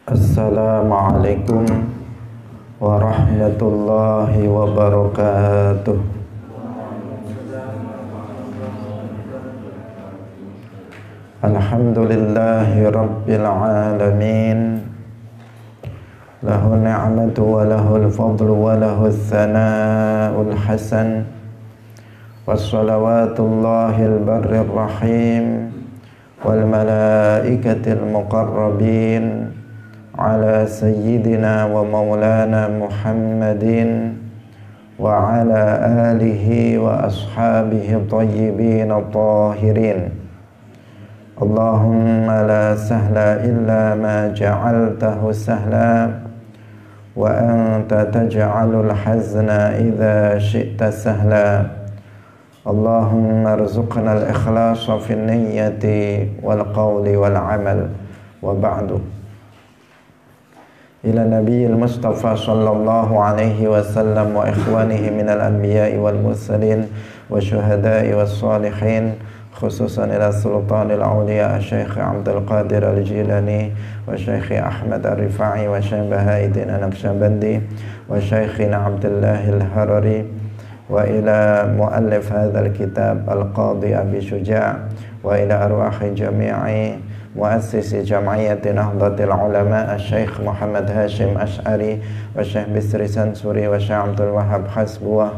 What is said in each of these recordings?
Assalamualaikum warahmatullahi wabarakatuh. Alhamdulillahi rabbil alamin. Lahu ni'matu wa lahul fadlu wa lahul thana'ul hasan. Wassalawatullahil barrir rahim wal malaikatil muqarrabin ala sayyidina wa maulana Muhammadin wa ala alihi wa ashabihi tayyibin tahirin. Allahumma la sahla illa ma ja'altahu sahla wa anta taj'alul hazna idha syi'ta sahla. Allahumma arzuqna al-ikhlasa fi niyyati wal qawli wal amal. Wa ba'du. Ila nabiyil mustafa sallallahu alaihi wasallam wa ikhwanihi minal anbiya'i wal mursalin wa syuhada'i was salihin, khususan ila sultanil awliya Syekh Abdul Qadir al-Jilani wa Syekh Ahmad al-Rifa'i wa Syekh Bahauddin an-Naqsyabandi wa Syekh Abdullah al-Harari wa ila muallif hadzal kitab al-Qadhi Abi Syuja' wa ila arwahi jami'i muassisi jam'iyyati Nahdlatul Ulama Syekh Muhammad Hashim Asy'ari wa Syekh Bisri Sansuri wa Syekh Abdul Wahhab Hasbuwah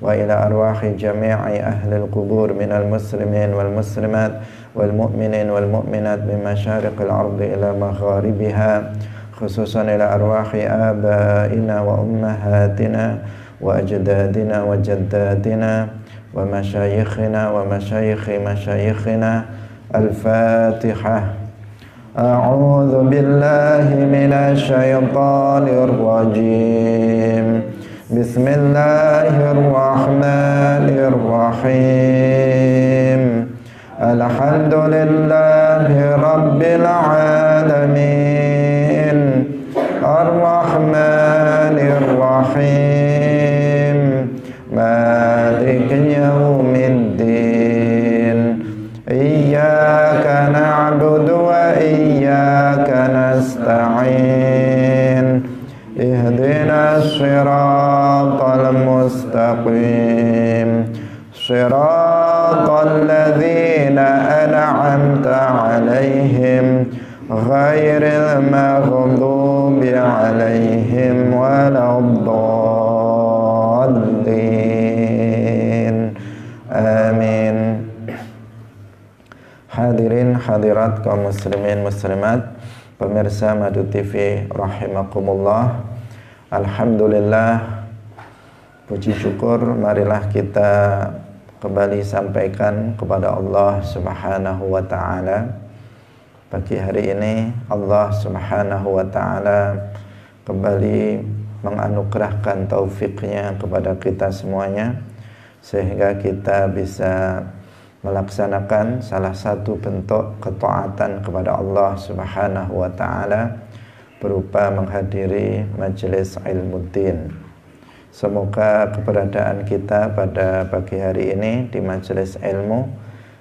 wa ila arwahi jami'i ahlil qubur minal muslimin wal muslimat wal mu'minin wal mu'minat min masyariqil ardi ila magharibiha, khususan ila arwahi abaina wa ummahatina wa ajdadina wa jaddatina wa masyayikhina wa masyayikhi masyayikhina. Al-Fatihah. A'udzu billahi minasy syaithanir rajim. Bismillahirrahmanirrahim. Alhamdulillahi rabbil alamin. Ar-Rahmanir Rahim. Maliki yaumiddin. Iyyaka na'budu wa iyyaka nasta'in. Ihdinas siratal mustaqim. Siratal ladzina an'amta 'alaihim ghairil maghdubi 'alaihim waladdallin. Amin. Hadirin hadirat kaum muslimin muslimat, pemirsa Madu TV rahimakumullah. Alhamdulillah, puji syukur marilah kita kembali sampaikan kepada Allah Subhanahu wa taala. Pagi hari ini Allah Subhanahu wa taala kembali menganugerahkan taufiknya kepada kita semuanya, sehingga kita bisa melaksanakan salah satu bentuk ketaatan kepada Allah Subhanahu wa taala berupa menghadiri majelis ilmuddin. Semoga keberadaan kita pada pagi hari ini di majelis ilmu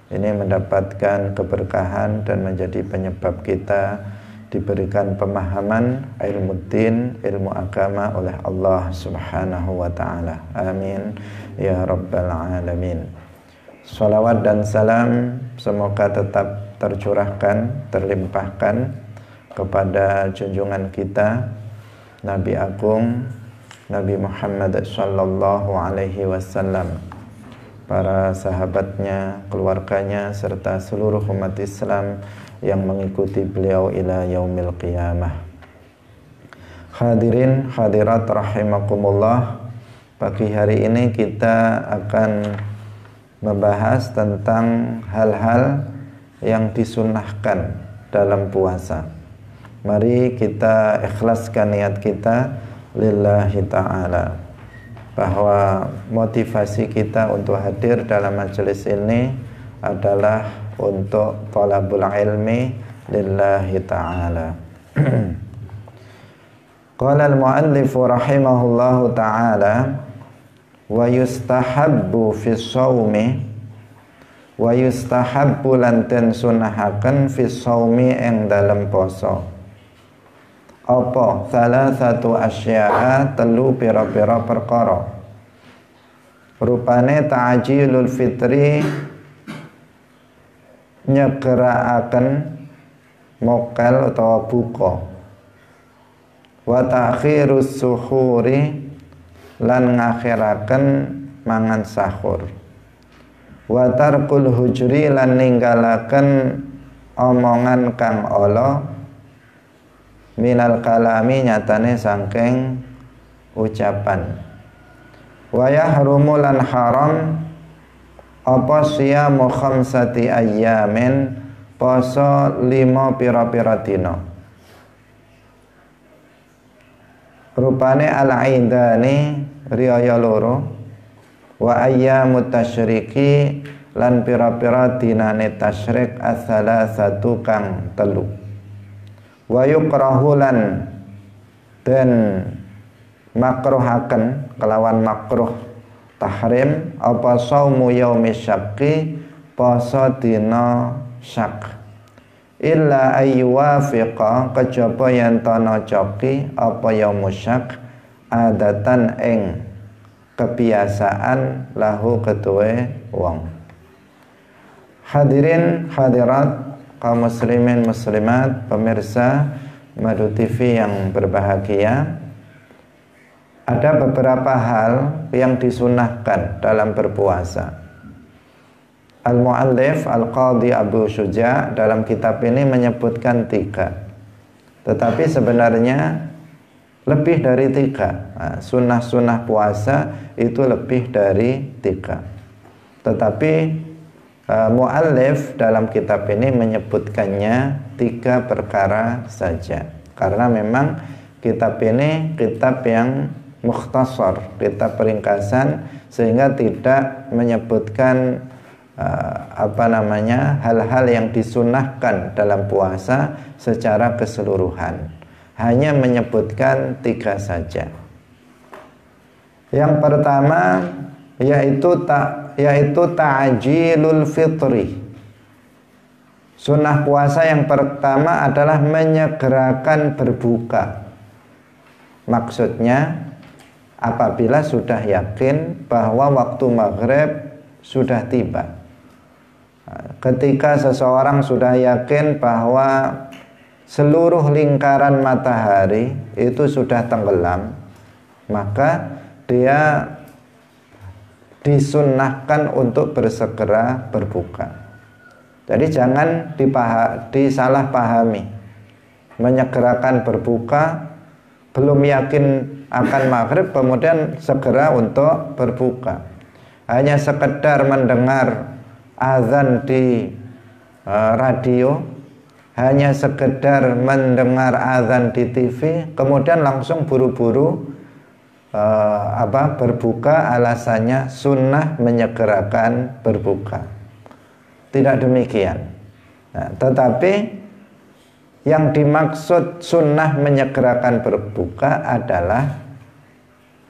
ini mendapatkan keberkahan dan menjadi penyebab kita diberikan pemahaman ilmuddin, ilmu agama oleh Allah Subhanahu wa taala. Amin ya rabbal alamin. Salawat dan salam semoga tetap tercurahkan, terlimpahkan kepada junjungan kita Nabi Agung Nabi Muhammad sallallahu alaihi wasallam, para sahabatnya, keluarganya, serta seluruh umat Islam yang mengikuti beliau ila yaumil qiyamah. Hadirin hadirat rahimakumullah, pagi hari ini kita akan membahas tentang hal-hal yang disunnahkan dalam puasa. Mari kita ikhlaskan niat kita lillahi ta'ala, bahwa motivasi kita untuk hadir dalam majelis ini adalah untuk thalabul ilmi lillahi ta'ala. Qala al-muallif rahimahullahu ta'ala, wa yustahabbu fi shaumi, wa yustahabbu lan den sunahaken fi shaumi ing dalem poso. apa salasatu asya'a telu pira-pira perkara. Rupane ta'jilul fitri nyegerakaken mokel utawa buka, wa ta'khirus suhuri lan ngakhiraken mangan sahur, wa tarkul hujri lan ninggalaken omongan kang ala minal kalami nyatane sangking ucapan, wa yahrumu lan haram apa siyamu khamsati ayyamin poso 5 pira-pira dina. Rupane al-aidani riyaya loro, wa ayyamut tasyriki lan pira-pira dinane tasyrik as-salasatu kang telu. Wa yukrahu lan den makruhaken kelawan makruh tahrim apa saumu yaumis syaqi poso dina syak, illa ayyuwafiqa kejaba yen tana coki apa yaumus syak adatan ing kebiasaan lahu ketuwe wong. Hadirin hadirat kaum muslimin muslimat, pemirsa Madu TV yang berbahagia, ada beberapa hal yang disunahkan dalam berpuasa. Al-Mu'allif Al-Qadhi Abu Syuja dalam kitab ini menyebutkan 3, tetapi sebenarnya lebih dari 3. Sunnah-sunnah puasa itu lebih dari 3, tetapi mu'allif dalam kitab ini menyebutkannya 3 perkara saja, karena memang kitab ini kitab yang mukhtasar, kitab peringkasan, sehingga tidak menyebutkan hal-hal yang disunahkan dalam puasa secara keseluruhan, hanya menyebutkan 3 saja. Yang pertama yaitu ta'jilul fitri. Sunnah puasa yang pertama adalah menyegerakan berbuka. Maksudnya apabila sudah yakin bahwa waktu maghrib sudah tiba. Ketika seseorang sudah yakin bahwa seluruh lingkaran matahari itu sudah tenggelam, maka dia disunnahkan untuk bersegera berbuka. Jadi jangan disalahpahami. Menyegerakan berbuka, belum yakin akan maghrib kemudian segera untuk berbuka. Hanya sekedar mendengar azan di radio, hanya sekedar mendengar azan di TV, kemudian langsung buru-buru berbuka, alasannya sunnah menyegerakan berbuka. Tidak demikian. Tetapi yang dimaksud sunnah menyegerakan berbuka adalah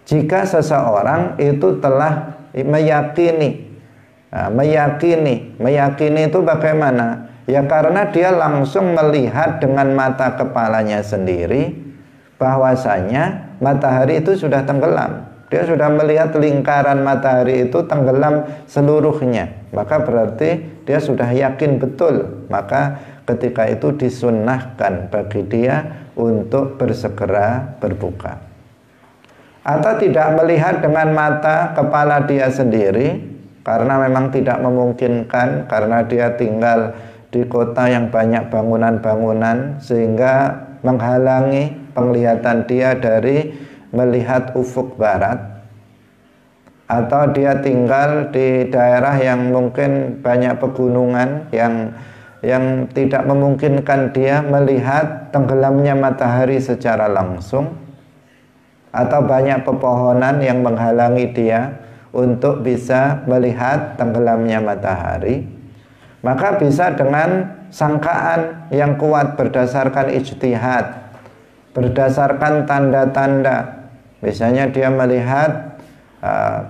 jika seseorang itu telah meyakini itu bagaimana? Ya karena dia langsung melihat dengan mata kepalanya sendiri bahwasanya matahari itu sudah tenggelam. Dia sudah melihat lingkaran matahari itu tenggelam seluruhnya. Maka berarti dia sudah yakin betul. Maka ketika itu disunnahkan bagi dia untuk bersegera berbuka. Atau tidak melihat dengan mata kepala dia sendiri, karena memang tidak memungkinkan, karena dia tinggal di kota yang banyak bangunan-bangunan, sehingga menghalangi penglihatan dia dari melihat ufuk barat, atau dia tinggal di daerah yang mungkin banyak pegunungan yang tidak memungkinkan dia melihat tenggelamnya matahari secara langsung, atau banyak pepohonan yang menghalangi dia untuk bisa melihat tenggelamnya matahari, maka bisa dengan sangkaan yang kuat berdasarkan ijtihad, berdasarkan tanda-tanda. Misalnya dia melihat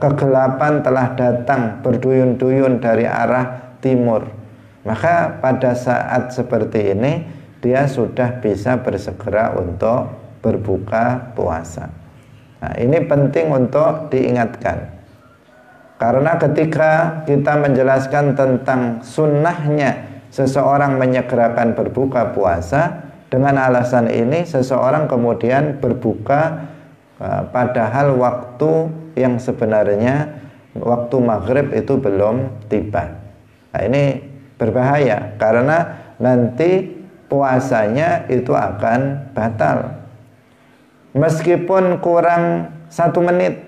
kegelapan telah datang berduyun-duyun dari arah timur, maka pada saat seperti ini dia sudah bisa bersegera untuk berbuka puasa. Nah, ini penting untuk diingatkan. Karena ketika kita menjelaskan tentang sunnahnya seseorang menyegerakan berbuka puasa, dengan alasan ini seseorang kemudian berbuka padahal waktu yang sebenarnya waktu maghrib itu belum tiba. Nah, ini berbahaya karena nanti puasanya itu akan batal. Meskipun kurang 1 menit,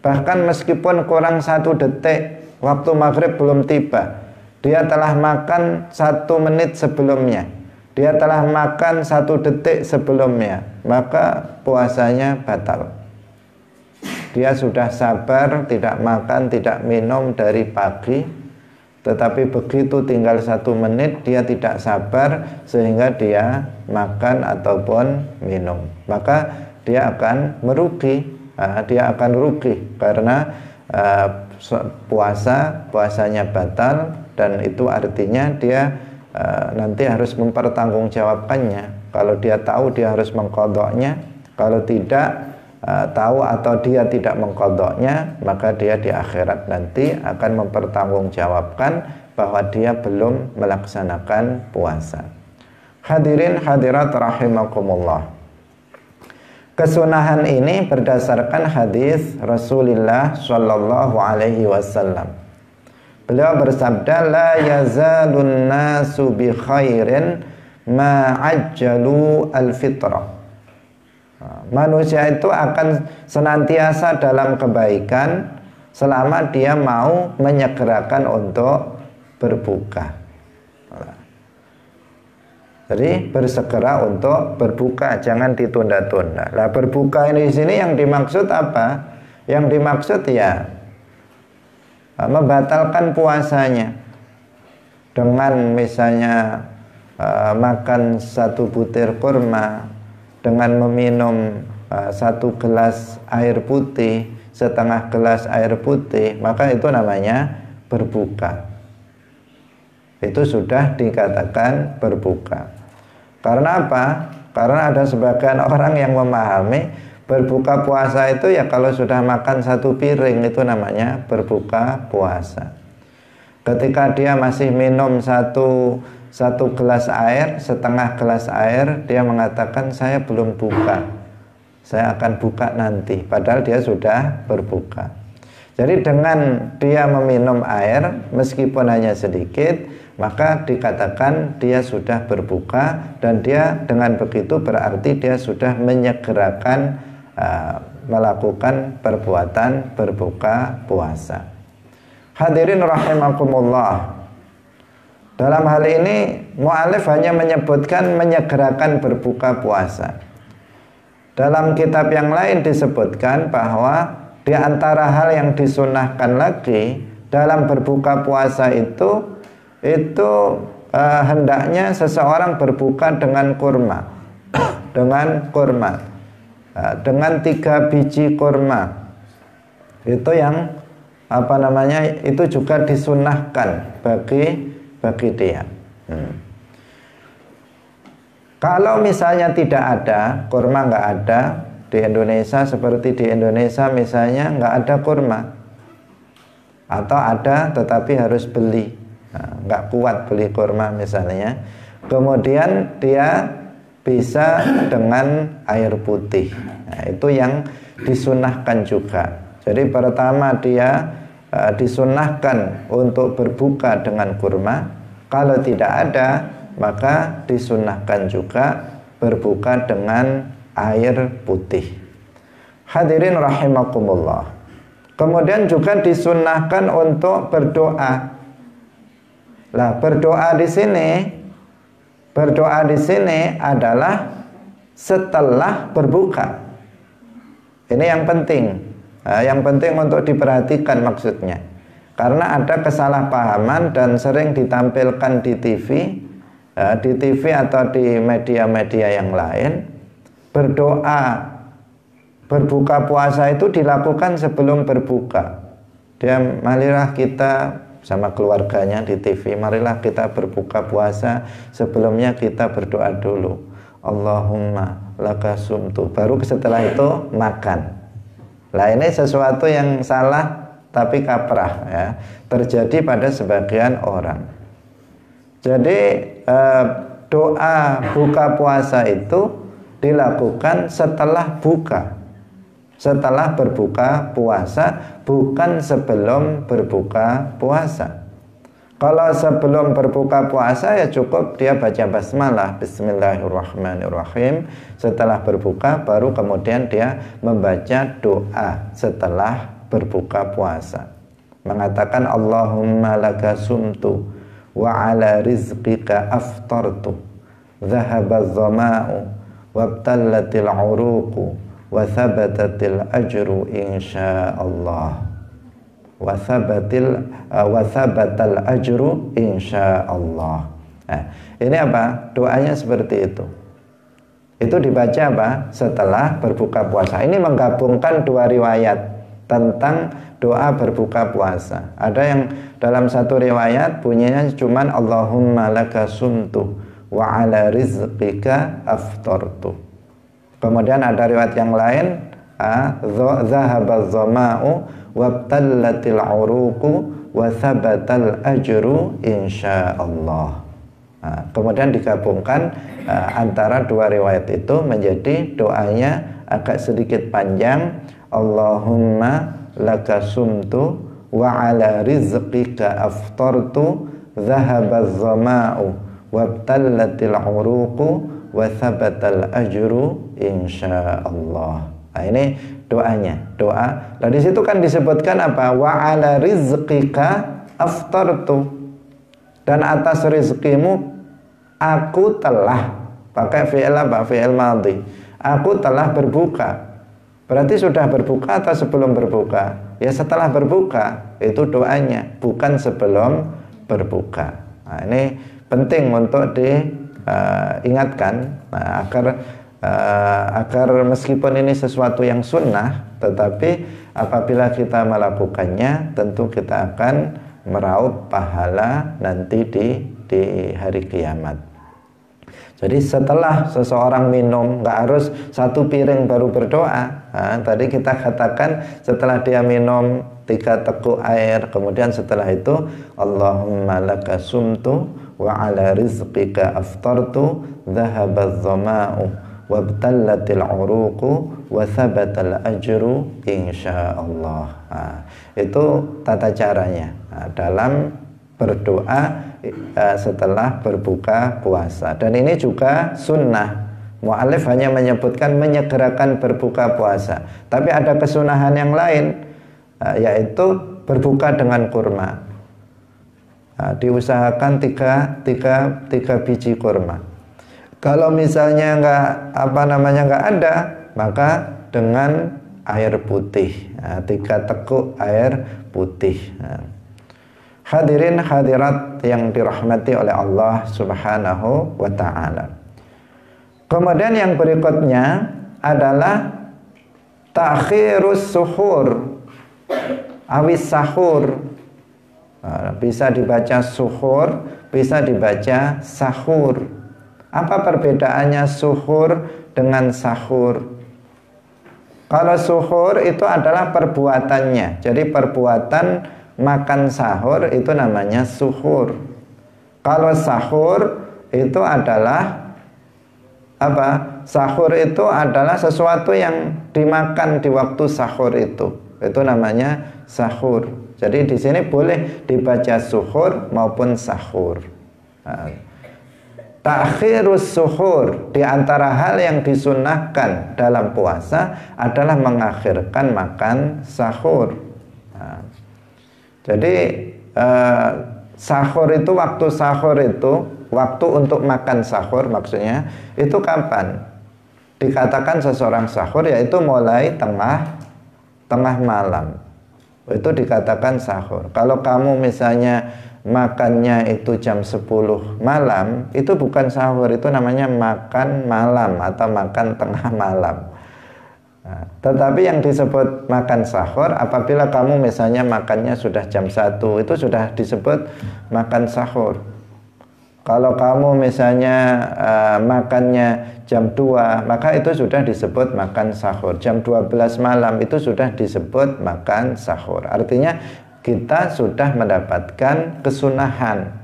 bahkan meskipun kurang 1 detik, waktu maghrib belum tiba, dia telah makan 1 menit sebelumnya, dia telah makan 1 detik sebelumnya, maka puasanya batal. Dia sudah sabar, tidak makan, tidak minum dari pagi, tetapi begitu tinggal 1 menit, dia tidak sabar sehingga dia makan ataupun minum, maka dia akan merugi. Dia akan rugi karena puasanya batal, dan itu artinya dia nanti harus mempertanggungjawabkannya. Kalau dia tahu, dia harus mengqadha'nya. Kalau tidak tahu atau dia tidak mengqadha'nya, maka dia di akhirat nanti akan mempertanggungjawabkan bahwa dia belum melaksanakan puasa. Hadirin hadirat rahimakumullah. Kesunahan ini berdasarkan hadis Rasulullah Shallallahu Alaihi Wasallam. Beliau bersabda, la yazalun nasu bi khairin ma ajjalu al-fitrah. Manusia itu akan senantiasa dalam kebaikan selama dia mau menyegerakan untuk berbuka. Jadi bersegera untuk berbuka, jangan ditunda-tunda. Nah, berbuka ini di sini yang dimaksud apa? Yang dimaksud ya membatalkan puasanya dengan misalnya makan 1 butir kurma, dengan meminum 1 gelas air putih, setengah gelas air putih, maka itu namanya berbuka. Itu sudah dikatakan berbuka. Karena apa? Karena ada sebagian orang yang memahami berbuka puasa itu ya kalau sudah makan 1 piring itu namanya berbuka puasa. Ketika dia masih minum satu gelas air, setengah gelas air, dia mengatakan saya belum buka, saya akan buka nanti, padahal dia sudah berbuka. Jadi dengan dia meminum air meskipun hanya sedikit, maka dikatakan dia sudah berbuka, dan dia dengan begitu berarti dia sudah menyegerakan melakukan perbuatan berbuka puasa. Hadirin rahimakumullah. Dalam hal ini mu'alif hanya menyebutkan menyegerakan berbuka puasa. Dalam kitab yang lain disebutkan bahwa di antara hal yang disunahkan lagi dalam berbuka puasa itu hendaknya seseorang berbuka dengan kurma, dengan 3 biji kurma. Itu yang itu juga disunahkan bagi dia. Kalau misalnya tidak ada kurma, nggak ada di Indonesia, seperti di Indonesia misalnya nggak ada kurma, atau ada tetapi harus beli, nggak kuat beli kurma misalnya, kemudian dia bisa dengan air putih. Nah, itu yang disunahkan juga. Jadi pertama dia disunahkan untuk berbuka dengan kurma. Kalau tidak ada, maka disunahkan juga berbuka dengan air putih. Hadirin rahimakumullah. Kemudian juga disunahkan untuk berdoa. Lah, berdoa di sini adalah setelah berbuka. Ini yang penting. Yang penting untuk diperhatikan maksudnya. Karena ada kesalahpahaman dan sering ditampilkan di TV atau di media-media yang lain. Berbuka puasa itu dilakukan sebelum berbuka. Marilah kita sama keluarganya di TV, marilah kita berbuka puasa, sebelumnya kita berdoa dulu. Allahumma laka sumtu, baru setelah itu makan. Nah ini sesuatu yang salah tapi kaprah ya, terjadi pada sebagian orang. Jadi doa buka puasa itu dilakukan setelah buka, setelah berbuka puasa, bukan sebelum berbuka puasa. Kalau sebelum berbuka puasa ya cukup dia baca basmalah, bismillahirrahmanirrahim. Setelah berbuka baru kemudian dia membaca doa setelah berbuka puasa, mengatakan Allahumma laka sumtu wa ala rizqika aftartu, dhahabaz zama'u wabtallatil uruqu wa thabatatil ajru insyaallah. Wa thabatal ajru insyaallah. Nah, ini apa? Doanya seperti itu. Itu dibaca apa? Setelah berbuka puasa. Ini menggabungkan dua riwayat tentang doa berbuka puasa. Ada yang dalam satu riwayat bunyinya cuman Allahumma laka sumtu wa ala rizqika aftartu. Kemudian ada riwayat yang lain, dhahabaz zama'u wabtallatil uruqu wa thabatal ajru insyaallah. Nah, kemudian digabungkan antara dua riwayat itu menjadi doanya agak sedikit panjang. Allahumma laka sumtu wa ala rizqika aftartu, dhahabaz zama'u wabtallatil uruqu wa thabatal ajru insyaallah. Nah ini doanya, doa. Nah di situ kan disebutkan apa? Wa ala rizqika aftartu, dan atas rizkimu aku telah, pakai fi'il apa? Fi'il madhi. Aku telah berbuka. Berarti sudah berbuka atau sebelum berbuka? Ya setelah berbuka, itu doanya, bukan sebelum berbuka. Nah ini penting untuk diingatkan, agar meskipun ini sesuatu yang sunnah, tetapi apabila kita melakukannya tentu kita akan meraup pahala nanti di hari kiamat. Jadi setelah seseorang minum, nggak harus satu piring baru berdoa. Nah, tadi kita katakan setelah dia minum 3 teguk air, kemudian setelah itu Allahumma laka sumtu wa ala rizqika aftartu, dhahabaz zama'u wabtallatil uruqu wa thabatal ajru insyaallah. Nah, itu tata caranya dalam berdoa setelah berbuka puasa. Dan ini juga sunnah. Mu'alif hanya menyebutkan menyegerakan berbuka puasa, tapi ada kesunahan yang lain, yaitu berbuka dengan kurma. Diusahakan tiga biji kurma. Kalau misalnya nggak ada, maka dengan air putih, 3 teguk air putih. Hadirin hadirat yang dirahmati oleh Allah Subhanahu wa ta'ala. Kemudian yang berikutnya adalah ta'khirus suhur, awis sahur. Bisa dibaca suhur, bisa dibaca sahur. Apa perbedaannya suhur dengan sahur? Kalau suhur itu adalah perbuatannya. Jadi perbuatan makan sahur itu namanya suhur. Kalau sahur itu adalah apa? Sahur itu adalah sesuatu yang dimakan di waktu sahur itu. Itu namanya sahur. Jadi di sini boleh dibaca suhur maupun sahur. Ta'khirus suhur, di antara hal yang disunnahkan dalam puasa adalah mengakhirkan makan sahur. Jadi sahur itu, waktu untuk makan sahur maksudnya itu kapan? Dikatakan seseorang sahur yaitu mulai tengah malam. Itu dikatakan sahur. Kalau kamu misalnya makannya itu jam 10 malam, itu bukan sahur, itu namanya makan malam atau makan tengah malam. Nah, tetapi yang disebut makan sahur apabila kamu misalnya makannya sudah jam 1, itu sudah disebut makan sahur. Kalau kamu misalnya makannya jam 2, maka itu sudah disebut makan sahur. Jam 12 malam itu sudah disebut makan sahur. Artinya kita sudah mendapatkan kesunahan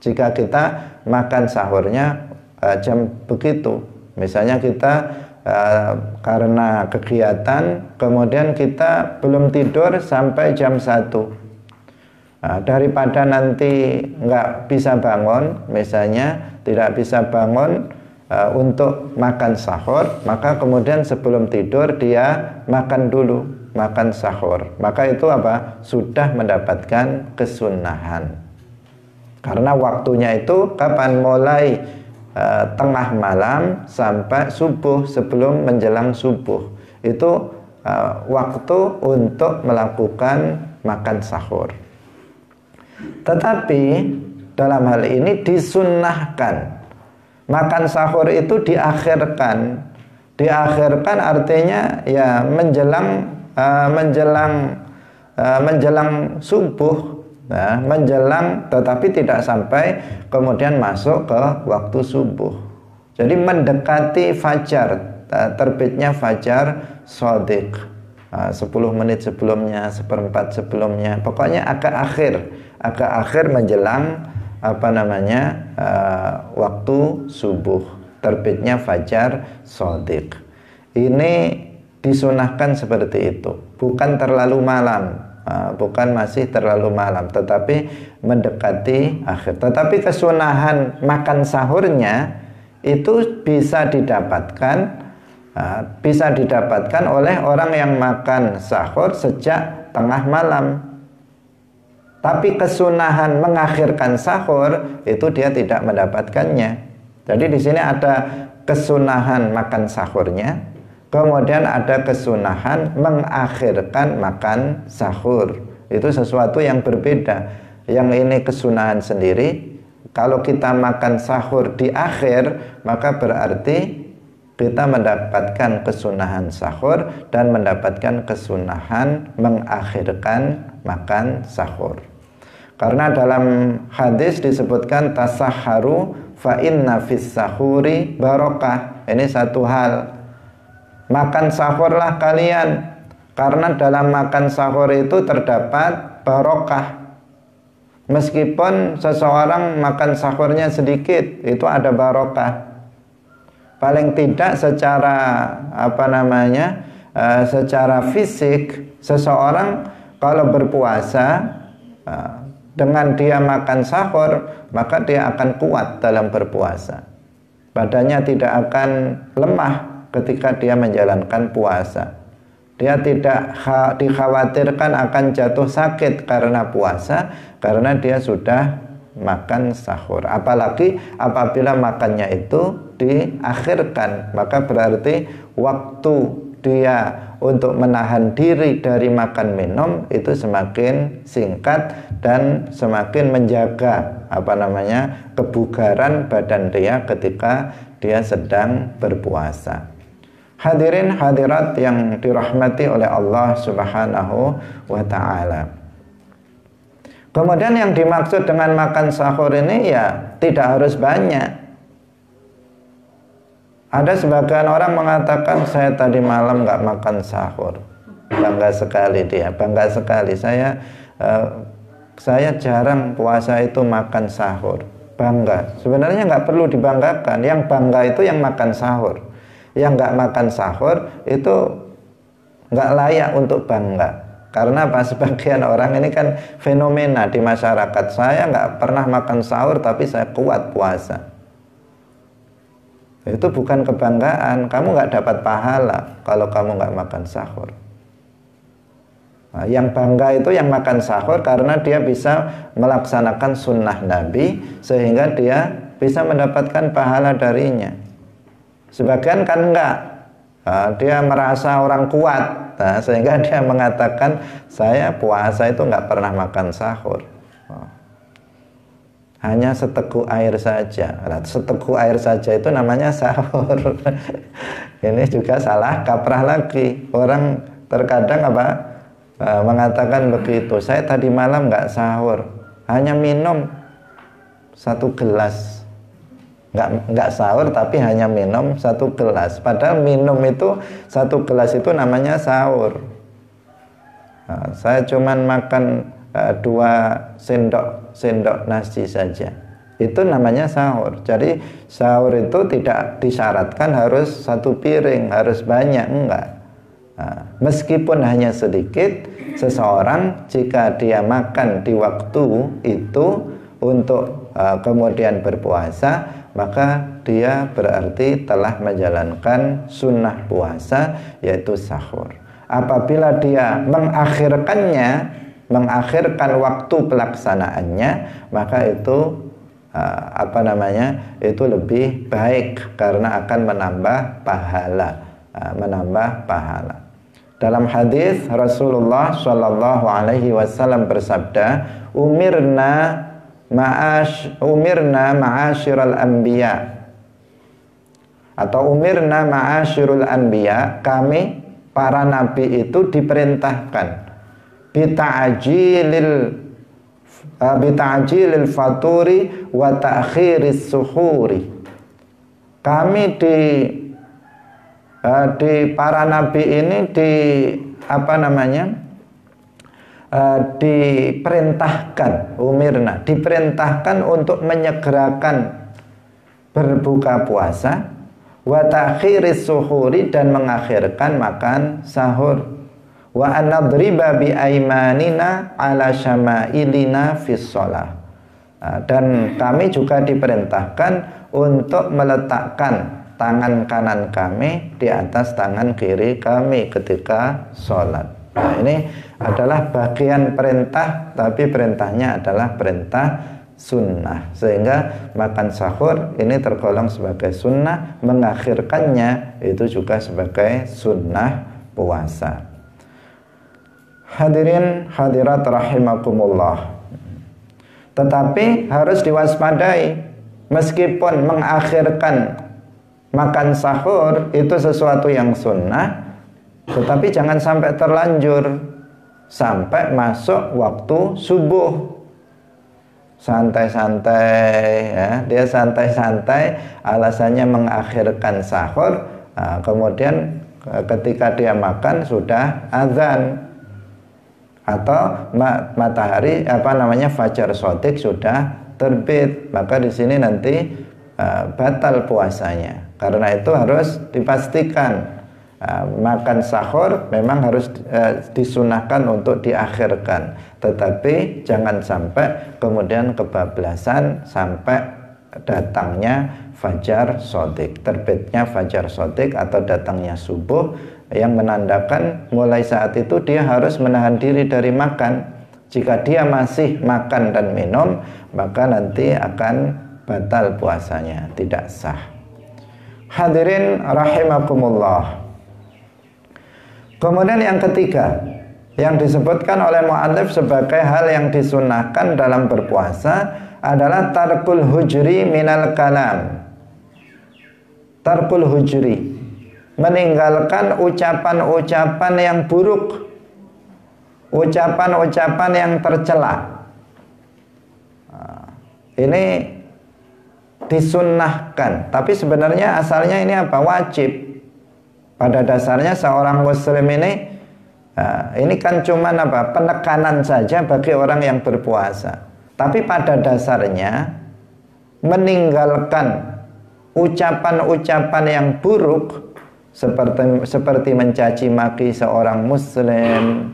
jika kita makan sahurnya jam begitu. Misalnya kita karena kegiatan, kemudian kita belum tidur sampai jam 1. Nah, daripada nanti nggak bisa bangun, misalnya tidak bisa bangun untuk makan sahur, maka kemudian sebelum tidur dia makan dulu, makan sahur. Maka itu apa? Sudah mendapatkan kesunahan. Karena waktunya itu kapan? Mulai tengah malam sampai subuh, sebelum menjelang subuh. Itu waktu untuk melakukan makan sahur. Tetapi dalam hal ini disunnahkan makan sahur itu diakhirkan. Diakhirkan artinya ya menjelang subuh, nah, menjelang, tetapi tidak sampai kemudian masuk ke waktu subuh. Jadi mendekati fajar, terbitnya fajar shadiq, 10 menit sebelumnya, seperempat sebelumnya, pokoknya agak akhir menjelang waktu subuh, terbitnya fajar shadiq. Ini disunahkan seperti itu, bukan terlalu malam, bukan masih terlalu malam, tetapi mendekati akhir. Tetapi kesunahan makan sahurnya itu bisa didapatkan oleh orang yang makan sahur sejak tengah malam. Tapi kesunahan mengakhirkan sahur itu dia tidak mendapatkannya. Jadi di sini ada kesunahan makan sahurnya, kemudian ada kesunahan mengakhirkan makan sahur. Itu sesuatu yang berbeda. Yang ini kesunahan sendiri. Kalau kita makan sahur di akhir, maka berarti kita mendapatkan kesunahan sahur dan mendapatkan kesunahan mengakhirkan makan sahur. Karena dalam hadis disebutkan tasahharu fa inna fis sahuri barokah. Ini satu hal. Makan sahurlah kalian, karena dalam makan sahur itu terdapat barokah. Meskipun seseorang makan sahurnya sedikit, itu ada barokah. Paling tidak secara secara fisik, seseorang kalau berpuasa, dengan dia makan sahur, maka dia akan kuat dalam berpuasa. Badannya tidak akan lemah ketika dia menjalankan puasa. Dia tidak dikhawatirkan akan jatuh sakit karena puasa, karena dia sudah makan sahur. Apalagi apabila makannya itu diakhirkan, maka berarti waktu dia untuk menahan diri dari makan minum itu semakin singkat dan semakin menjaga kebugaran badan dia ketika dia sedang berpuasa. Hadirin hadirat yang dirahmati oleh Allah Subhanahu wa ta'ala. Kemudian yang dimaksud dengan makan sahur ini ya tidak harus banyak. Ada sebagian orang mengatakan, saya tadi malam nggak makan sahur. Bangga sekali dia, bangga sekali. Saya jarang puasa itu makan sahur. Bangga. Sebenarnya nggak perlu dibanggakan. Yang bangga itu yang makan sahur. Yang nggak makan sahur itu nggak layak untuk bangga. Karena apa? Sebagian orang ini kan fenomena di masyarakat. Saya nggak pernah makan sahur tapi saya kuat puasa. Itu bukan kebanggaan. Kamu nggak dapat pahala kalau kamu nggak makan sahur. Nah, yang bangga itu yang makan sahur karena dia bisa melaksanakan sunnah Nabi sehingga dia bisa mendapatkan pahala darinya. Sebagian kan enggak. Nah, dia merasa orang kuat, nah, sehingga dia mengatakan saya puasa itu nggak pernah makan sahur. Hanya seteguk air saja. Seteguk air saja itu namanya sahur. Ini juga salah kaprah lagi. Orang terkadang mengatakan begitu. Saya tadi malam nggak sahur, hanya minum 1 gelas nggak sahur tapi hanya minum 1 gelas. Padahal minum itu 1 gelas itu namanya sahur. Nah, saya cuman makan 2 sendok nasi saja, itu namanya sahur. Jadi sahur itu tidak disyaratkan harus 1 piring, harus banyak, enggak. Nah, meskipun hanya sedikit, seseorang jika dia makan di waktu itu untuk kemudian berpuasa, maka dia berarti telah menjalankan sunnah puasa, yaitu sahur. Apabila dia mengakhirkan waktu pelaksanaannya, maka itu itu lebih baik karena akan menambah pahala. Dalam hadis Rasulullah Shallallahu Alaihi Wasallam bersabda, umirna ma'asyiral anbiya, atau umirna ma'asyirul anbiya, kami para nabi itu diperintahkan bita'jilil faturi wa ta'khiris suhuri. Kami di para nabi ini diperintahkan untuk menyegerakan berbuka puasa, wa ta'khiris suhuri, dan mengakhirkan makan sahur, wa anadriba bi aimanina ala syama'ilina fis shalah. Dan kami juga diperintahkan untuk meletakkan tangan kanan kami di atas tangan kiri kami ketika sholat. Nah, ini adalah bagian perintah, tapi perintahnya adalah perintah sunnah, sehingga makan sahur ini tergolong sebagai sunnah, mengakhirkannya itu juga sebagai sunnah puasa. Hadirin hadirat rahimakumullah. Tetapi harus diwaspadai, meskipun mengakhirkan makan sahur itu sesuatu yang sunnah, tetapi jangan sampai terlanjur sampai masuk waktu subuh. Santai-santai ya, dia santai-santai, alasannya mengakhirkan sahur. Nah, kemudian ketika dia makan sudah azan atau matahari fajar shadiq sudah terbit, maka di sini nanti batal puasanya. Karena itu harus dipastikan makan sahur memang harus disunahkan untuk diakhirkan, tetapi jangan sampai kemudian kebablasan sampai datangnya fajar shadiq, terbitnya fajar shadiq atau datangnya subuh, yang menandakan mulai saat itu dia harus menahan diri dari makan. Jika dia masih makan dan minum, maka nanti akan batal puasanya, tidak sah. Hadirin rahimakumullah. Kemudian yang ketiga yang disebutkan oleh mu'allif sebagai hal yang disunahkan dalam berpuasa adalah tarkul hujri minal kalam. Tarkul hujri, meninggalkan ucapan-ucapan yang buruk, ucapan-ucapan yang tercela. Ini disunnahkan, tapi sebenarnya asalnya ini apa? Wajib. Pada dasarnya seorang muslim ini kan cuman penekanan saja bagi orang yang berpuasa. Tapi pada dasarnya meninggalkan ucapan-ucapan yang buruk seperti mencaci maki seorang muslim,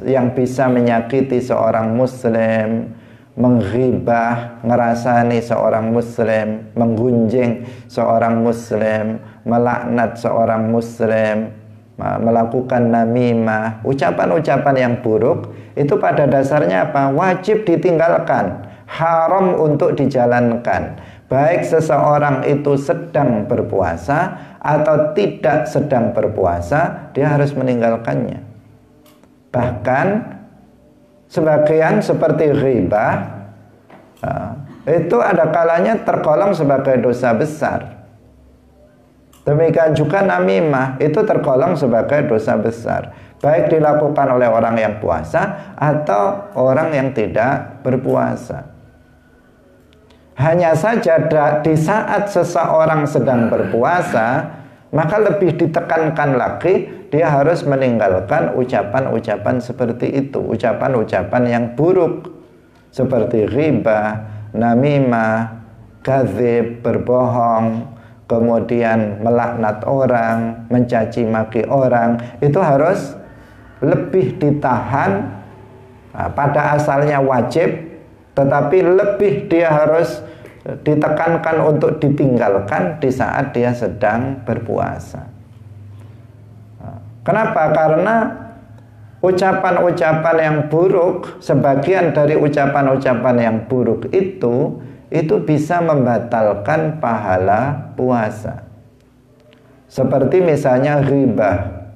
yang bisa menyakiti seorang muslim, mengghibah, ngerasani seorang muslim, menggunjing seorang muslim, melaknat seorang muslim, melakukan namimah, ucapan-ucapan yang buruk itu pada dasarnya apa? Wajib ditinggalkan, haram untuk dijalankan, baik seseorang itu sedang berpuasa atau tidak sedang berpuasa, dia harus meninggalkannya. Bahkan sebagian seperti ghibah itu ada kalanya tergolong sebagai dosa besar. Demikian juga namimah itu tergolong sebagai dosa besar, baik dilakukan oleh orang yang puasa atau orang yang tidak berpuasa. Hanya saja di saat seseorang sedang berpuasa, maka lebih ditekankan lagi dia harus meninggalkan ucapan-ucapan seperti itu, ucapan-ucapan yang buruk seperti ghibah, namimah, kadzib, berbohong, kemudian melaknat orang, mencaci maki orang. Itu harus lebih ditahan. Pada asalnya wajib, tetapi lebih dia harus ditekankan untuk ditinggalkan di saat dia sedang berpuasa. Kenapa? Karena ucapan-ucapan yang buruk, sebagian dari ucapan-ucapan yang buruk itu bisa membatalkan pahala puasa. Seperti misalnya ghibah,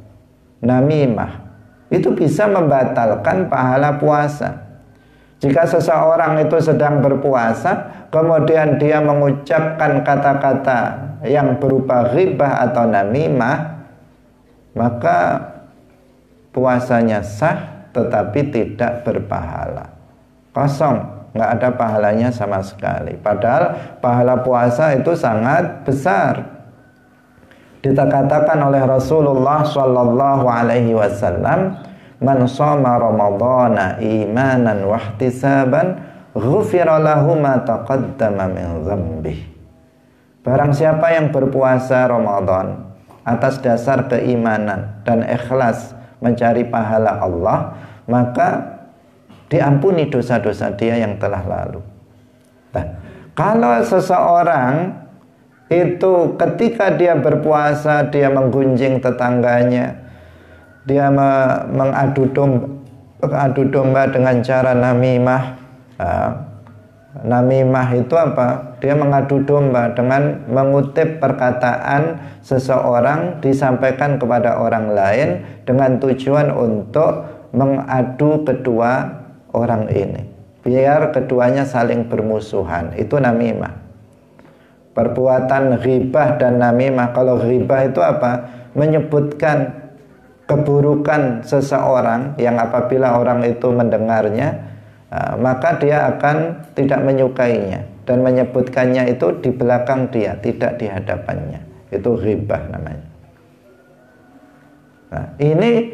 namimah, itu bisa membatalkan pahala puasa. Jika seseorang itu sedang berpuasa, kemudian dia mengucapkan kata-kata yang berupa ghibah atau namimah, maka puasanya sah tetapi tidak berpahala, kosong, nggak ada pahalanya sama sekali. Padahal pahala puasa itu sangat besar. Dikatakan oleh Rasulullah Shallallahu Alaihi Wasallam, man shoma ramadhana imanan wahtisaban ghufira lahu ma taqaddama min dzambih. Barang siapa yang berpuasa Ramadan atas dasar keimanan dan ikhlas mencari pahala Allah, maka diampuni dosa-dosa dia yang telah lalu. Nah, kalau seseorang itu ketika dia berpuasa dia menggunjing tetangganya, dia mengadu domba dengan cara namimah. Namimah itu apa? Dia mengadu domba dengan mengutip perkataan seseorang disampaikan kepada orang lain dengan tujuan untuk mengadu kedua orang ini, biar keduanya saling bermusuhan. Itu namimah. Perbuatan ghibah dan namimah. Kalau ghibah itu apa? Menyebutkan keburukan seseorang yang apabila orang itu mendengarnya, maka dia akan tidak menyukainya dan menyebutkannya itu di belakang dia, tidak di hadapannya. Itu ghibah namanya. Nah, ini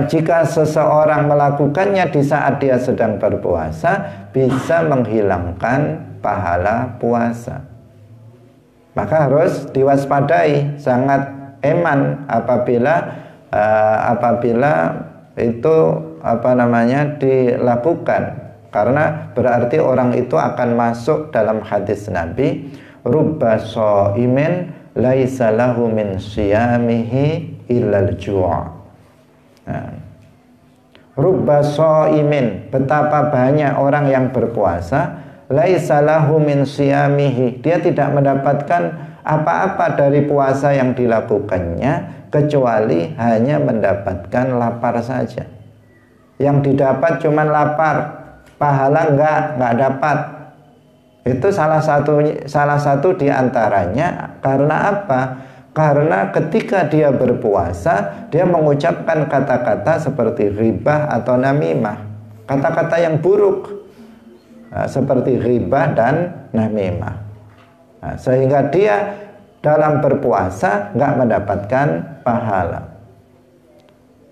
jika seseorang melakukannya di saat dia sedang berpuasa, bisa menghilangkan pahala puasa. Maka harus diwaspadai, sangat eman apabila itu dilakukan, karena berarti orang itu akan masuk dalam hadis Nabi, rubba shaimin laisa lahu min shiyamihi illal ju'. Rubba shaimin, betapa banyak orang yang berpuasa, laisa lahu min shiyamihi, dia tidak mendapatkan apa-apa dari puasa yang dilakukannya kecuali hanya mendapatkan lapar saja. Yang didapat cuma lapar, pahala enggak dapat. Itu salah satu di antaranya. Karena apa? Karena ketika dia berpuasa, dia mengucapkan kata-kata seperti ghibah atau namimah, kata-kata yang buruk, seperti ghibah dan namimah. Sehingga dia dalam berpuasa enggak mendapatkan pahala.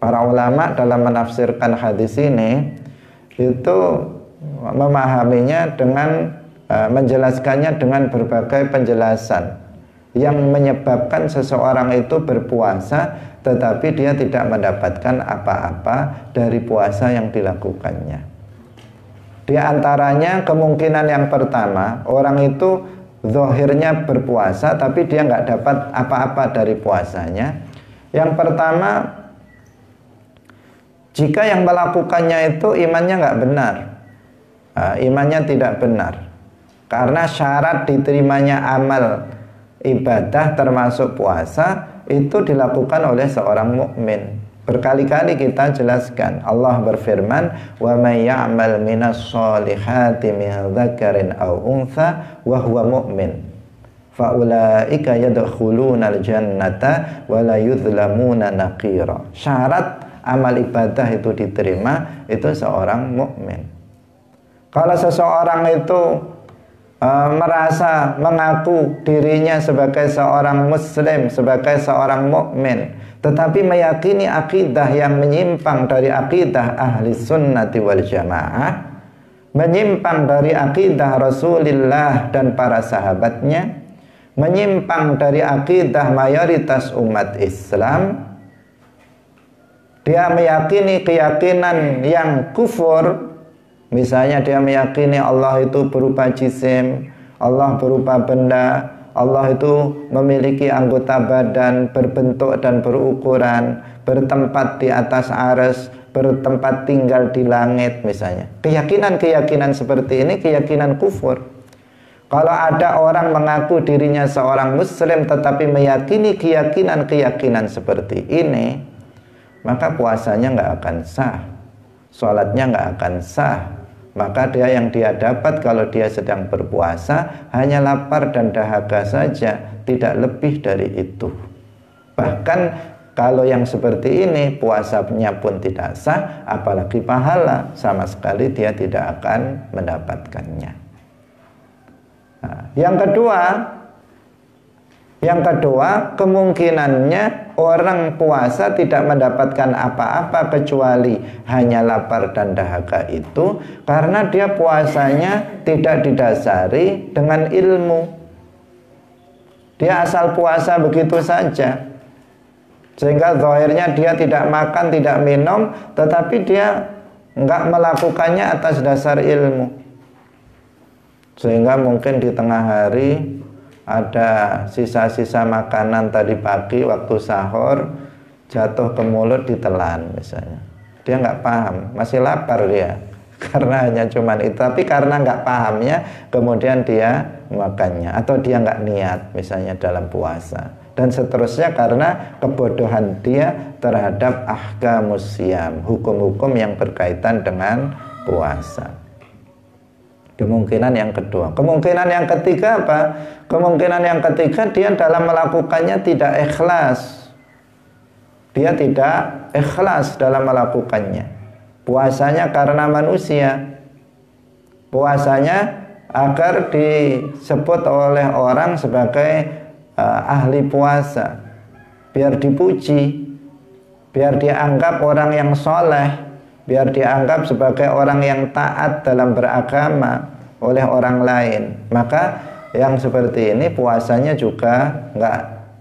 Para ulama dalam menafsirkan hadis ini itu memahaminya dengan menjelaskannya dengan berbagai penjelasan yang menyebabkan seseorang itu berpuasa tetapi dia tidak mendapatkan apa-apa dari puasa yang dilakukannya. Di antaranya kemungkinan yang pertama, orang itu zahirnya berpuasa tapi dia nggak dapat apa-apa dari puasanya. Yang pertama, jika yang melakukannya itu imannya nggak benar, imannya tidak benar, karena syarat diterimanya amal ibadah termasuk puasa itu dilakukan oleh seorang mukmin. Berkali-kali kita jelaskan, Allah berfirman, wa may ya'mal minas solihati min dzakarin aw untha wa huwa mu'min fa ulaika yadkhulunal jannata wa la yuzlamuna naqira. Syarat amal ibadah itu diterima itu seorang mukmin. Kalau seseorang itu merasa mengaku dirinya sebagai seorang muslim, sebagai seorang mukmin, tetapi meyakini akidah yang menyimpang dari akidah ahli sunnati wal jamaah, menyimpang dari akidah Rasulullah dan para sahabatnya, menyimpang dari akidah mayoritas umat Islam. Dia meyakini keyakinan yang kufur. Misalnya dia meyakini Allah itu berupa jisim, Allah berupa benda, Allah itu memiliki anggota badan, berbentuk dan berukuran, bertempat di atas arsy, bertempat tinggal di langit misalnya. Keyakinan-keyakinan seperti ini keyakinan kufur. Kalau ada orang mengaku dirinya seorang muslim tetapi meyakini keyakinan-keyakinan seperti ini, maka puasanya nggak akan sah, sholatnya nggak akan sah. Maka dia yang dia dapat kalau dia sedang berpuasa hanya lapar dan dahaga saja, tidak lebih dari itu. Bahkan kalau yang seperti ini puasanya pun tidak sah, apalagi pahala, sama sekali dia tidak akan mendapatkannya. Nah, yang kedua kemungkinannya orang puasa tidak mendapatkan apa-apa kecuali hanya lapar dan dahaga itu karena dia puasanya tidak didasari dengan ilmu. Dia asal puasa begitu saja, sehingga zahirnya dia tidak makan, tidak minum, tetapi dia enggak melakukannya atas dasar ilmu. Sehingga mungkin di tengah hari ada sisa-sisa makanan tadi pagi waktu sahur jatuh ke mulut ditelan misalnya. Dia nggak paham, masih lapar dia karena hanya cuman itu. Tapi karena nggak pahamnya kemudian dia makannya, atau dia nggak niat misalnya dalam puasa, dan seterusnya karena kebodohan dia terhadap ahkamus siyam, hukum-hukum yang berkaitan dengan puasa. Kemungkinan yang kedua. Kemungkinan yang ketiga apa? Kemungkinan yang ketiga dia dalam melakukannya tidak ikhlas. Dia tidak ikhlas dalam melakukannya. Puasanya karena manusia. Puasanya agar disebut oleh orang sebagai ahli puasa, biar dipuji, biar dianggap orang yang soleh, biar dianggap sebagai orang yang taat dalam beragama oleh orang lain. Maka yang seperti ini puasanya juga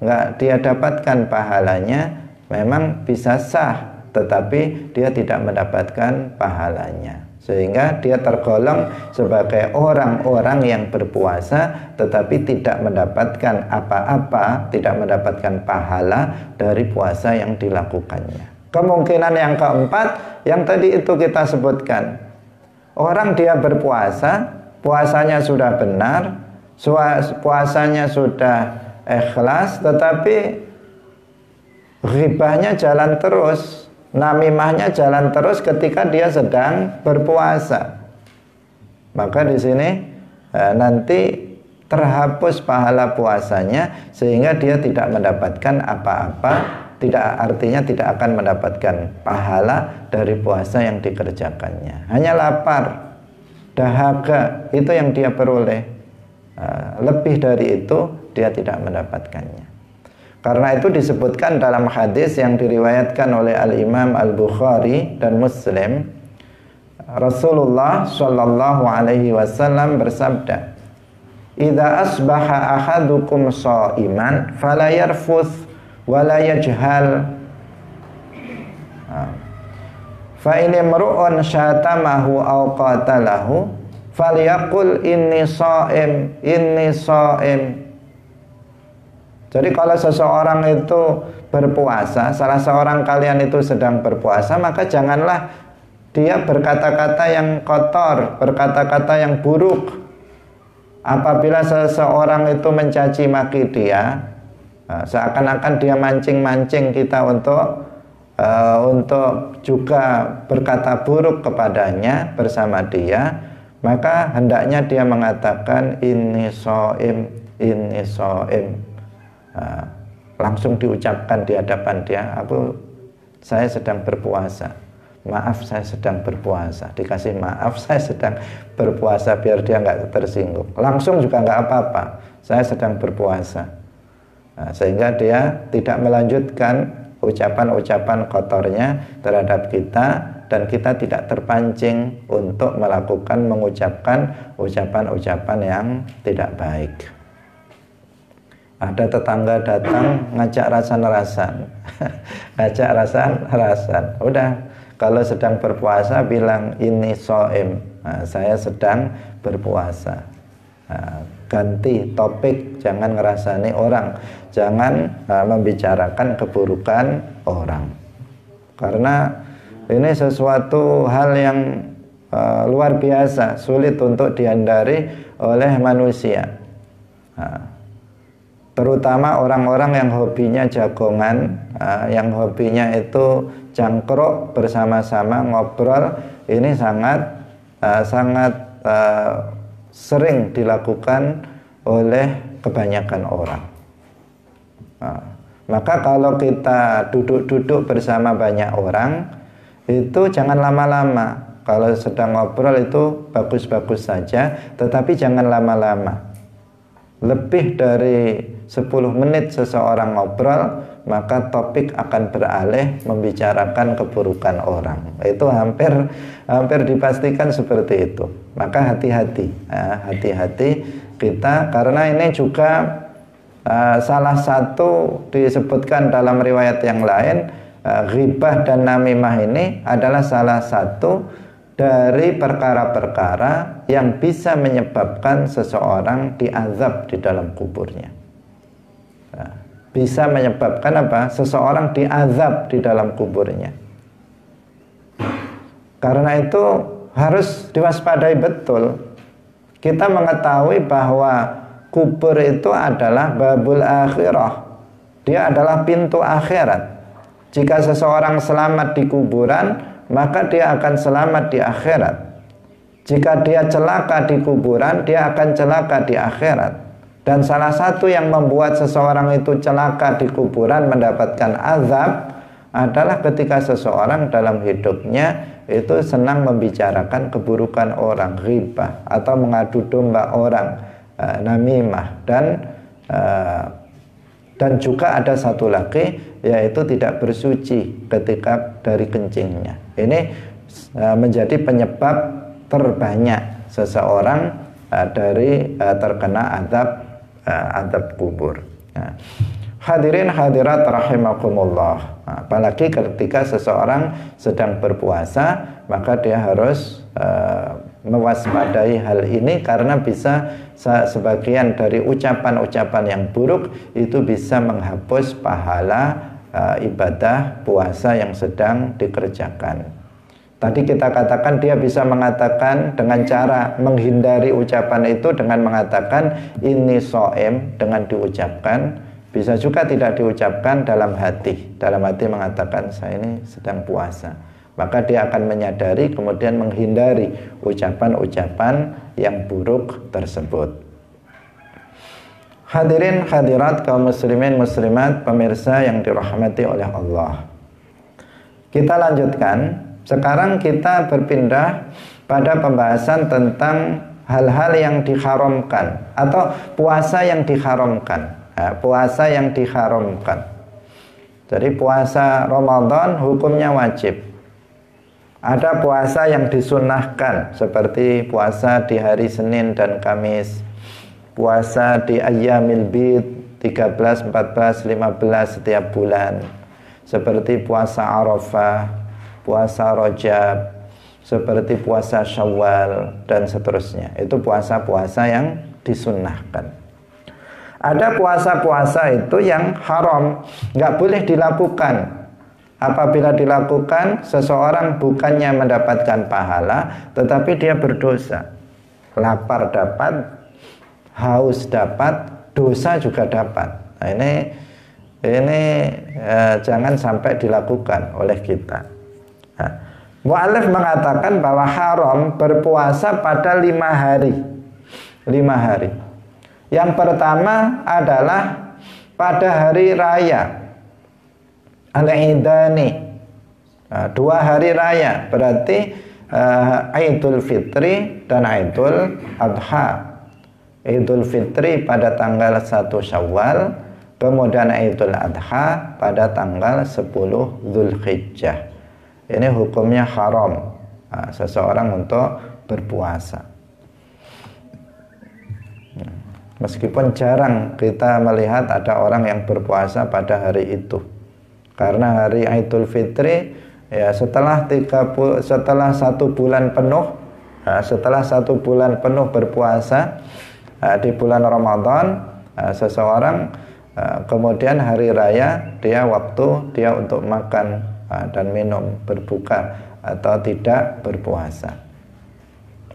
nggak dia dapatkan pahalanya. Memang bisa sah, tetapi dia tidak mendapatkan pahalanya, sehingga dia tergolong sebagai orang-orang yang berpuasa tetapi tidak mendapatkan apa-apa, tidak mendapatkan pahala dari puasa yang dilakukannya. Kemungkinan yang keempat yang tadi itu kita sebutkan, orang dia berpuasa, puasanya sudah benar, puasanya sudah ikhlas, tetapi ghibahnya jalan terus, namimahnya jalan terus ketika dia sedang berpuasa. Maka di sini nanti terhapus pahala puasanya, sehingga dia tidak mendapatkan apa-apa. Artinya tidak akan mendapatkan pahala dari puasa yang dikerjakannya. Hanya lapar, dahaga, itu yang dia peroleh. Lebih dari itu dia tidak mendapatkannya. Karena itu disebutkan dalam hadis yang diriwayatkan oleh Al-Imam Al-Bukhari dan Muslim, Rasulullah Shallallahu Alaihi Wasallam bersabda, "Idza asbaha ahadukum sha'iman fala yarfuth wala yajhal, fa in imru'un syatamahu aw qatalahu falyaqul inni sha'im, inni sha'im." Jadi kalau seseorang itu berpuasa, salah seorang kalian itu sedang berpuasa, maka janganlah dia berkata-kata yang kotor, berkata-kata yang buruk. Apabila seseorang itu mencaci maki dia, seakan-akan dia mancing-mancing kita untuk juga berkata buruk kepadanya bersama dia, maka hendaknya dia mengatakan inni shaim, inni shaim. Langsung diucapkan di hadapan dia, saya sedang berpuasa. maaf saya sedang berpuasa, dikasih maaf saya sedang berpuasa biar dia nggak tersinggung. Langsung juga nggak apa-apa, saya sedang berpuasa. Nah, sehingga dia tidak melanjutkan ucapan-ucapan kotornya terhadap kita, dan kita tidak terpancing untuk mengucapkan ucapan-ucapan yang tidak baik. Ada tetangga datang ngajak rasan-rasan ngajak rasan-rasan, udah, kalau sedang berpuasa bilang ini so'im, nah, saya sedang berpuasa. Nah, ganti topik, jangan ngerasani orang, jangan membicarakan keburukan orang, karena ini sesuatu hal yang luar biasa, sulit untuk dihindari oleh manusia. Nah, terutama orang-orang yang hobinya jagongan, yang hobinya itu jangkruk bersama-sama ngobrol, ini sangat sering dilakukan oleh kebanyakan orang. Maka kalau kita duduk-duduk bersama banyak orang, itu jangan lama-lama. Kalau sedang ngobrol itu bagus-bagus saja, tetapi jangan lama-lama. Lebih dari 10 menit seseorang ngobrol, maka topik akan beralih membicarakan keburukan orang. Itu hampir dipastikan seperti itu. Maka hati-hati, hati-hati kita, karena ini juga salah satu disebutkan dalam riwayat yang lain, ghibah dan namimah ini adalah salah satu dari perkara-perkara yang bisa menyebabkan seseorang diazab di dalam kuburnya. Bisa menyebabkan apa? Seseorang diazab di dalam kuburnya. Karena itu harus diwaspadai betul. Kita mengetahui bahwa kubur itu adalah babul akhirah. Dia adalah pintu akhirat. Jika seseorang selamat di kuburan, maka dia akan selamat di akhirat. Jika dia celaka di kuburan, dia akan celaka di akhirat. Dan salah satu yang membuat seseorang itu celaka di kuburan mendapatkan azab adalah ketika seseorang dalam hidupnya itu senang membicarakan keburukan orang, ghibah, atau mengadu domba orang, namimah, dan juga ada satu lagi, yaitu tidak bersuci ketika dari kencingnya. Ini menjadi penyebab terbanyak seseorang dari terkena azab kubur. Hadirin hadirat rahimakumullah. Apalagi ketika seseorang sedang berpuasa, maka dia harus mewaspadai hal ini, karena bisa sebagian dari ucapan-ucapan yang buruk itu bisa menghapus pahala ibadah puasa yang sedang dikerjakan. Tadi kita katakan dia bisa mengatakan dengan cara menghindari ucapan itu dengan mengatakan ini so'im, dengan diucapkan. Bisa juga tidak diucapkan dalam hati. Dalam hati mengatakan saya ini sedang puasa. Maka dia akan menyadari, kemudian menghindari ucapan-ucapan yang buruk tersebut. Hadirin hadirat kaum muslimin muslimat, pemirsa yang dirahmati oleh Allah. Kita lanjutkan. Sekarang kita berpindah pada pembahasan tentang hal-hal yang diharamkan atau puasa yang diharamkan. Puasa yang diharamkan. Jadi puasa Ramadan hukumnya wajib. Ada puasa yang disunnahkan, seperti puasa di hari Senin dan Kamis, puasa di Ayyamil Bid 13, 14, 15 setiap bulan, seperti puasa Arafah, puasa Rajab, seperti puasa Syawal, dan seterusnya. Itu puasa-puasa yang disunnahkan. Ada puasa-puasa itu yang haram, nggak boleh dilakukan. Apabila dilakukan, seseorang bukannya mendapatkan pahala, tetapi dia berdosa. Lapar dapat, haus dapat, dosa juga dapat. Nah, ini jangan sampai dilakukan oleh kita. Nah, mu'allif mengatakan bahwa haram berpuasa pada 5 hari. 5 hari. Yang pertama adalah pada hari raya Al-Idani, 2 hari raya, berarti Idul Fitri dan Idul Adha. Idul Fitri pada tanggal 1 Syawal, kemudian Idul Adha pada tanggal 10 Dzulhijjah. Ini hukumnya haram seseorang untuk berpuasa. Meskipun jarang kita melihat ada orang yang berpuasa pada hari itu. Karena hari Idul Fitri ya setelah 1 bulan penuh, setelah 1 bulan penuh berpuasa di bulan Ramadan, seseorang kemudian hari raya dia untuk makan dan minum, berbuka atau tidak berpuasa.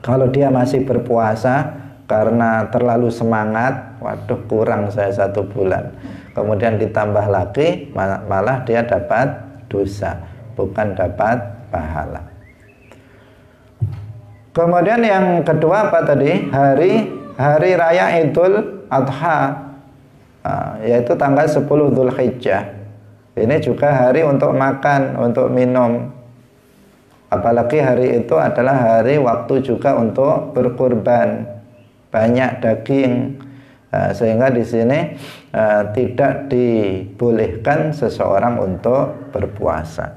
Kalau dia masih berpuasa karena terlalu semangat, waduh kurang saya 1 bulan, kemudian ditambah lagi, malah dia dapat dosa, bukan dapat pahala. Kemudian yang kedua apa tadi? Hari raya Idul Adha, yaitu tanggal 10 Dzulhijjah. Ini juga hari untuk makan, untuk minum. Apalagi hari itu adalah hari waktu juga untuk berkurban, banyak daging, sehingga di sini tidak dibolehkan seseorang untuk berpuasa.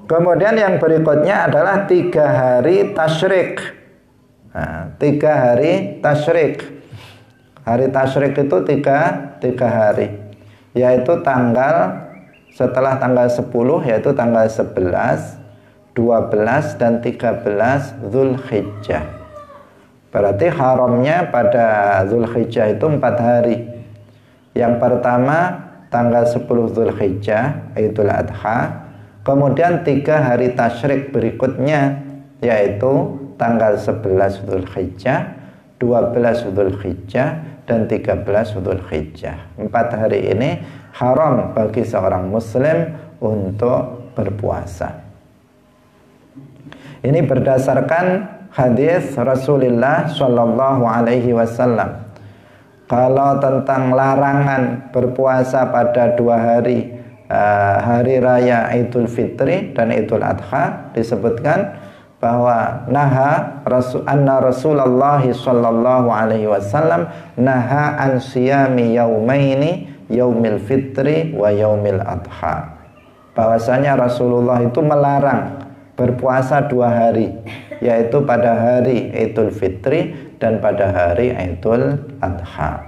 Kemudian yang berikutnya adalah 3 hari tasyrik. 3 hari tasyrik. Hari tasyrik itu 3 hari, yaitu setelah tanggal 10, yaitu tanggal 11, 12 dan 13 Dzulhijjah. Berarti haramnya pada Dzulhijjah itu 4 hari. Yang pertama tanggal 10 Dzulhijjah, Idul Adha. Kemudian 3 hari tasyrik berikutnya, yaitu tanggal 11 Dzulhijjah, 12 Dzulhijjah dan 13 Dzulhijjah. 4 hari ini haram bagi seorang muslim untuk berpuasa. Ini berdasarkan hadis Rasulullah Shallallahu Alaihi Wasallam. Kalau tentang larangan berpuasa pada 2 hari, hari raya Idul Fitri dan Idul Adha, disebutkan bahwa anna Rasulullah Shallallahu Alaihi Wasallam naha an siyami yaumaini, yaumil fitri wa yaumil adha. Bahwasanya Rasulullah itu melarang berpuasa 2 hari, yaitu pada hari Idul Fitri dan pada hari Idul Adha.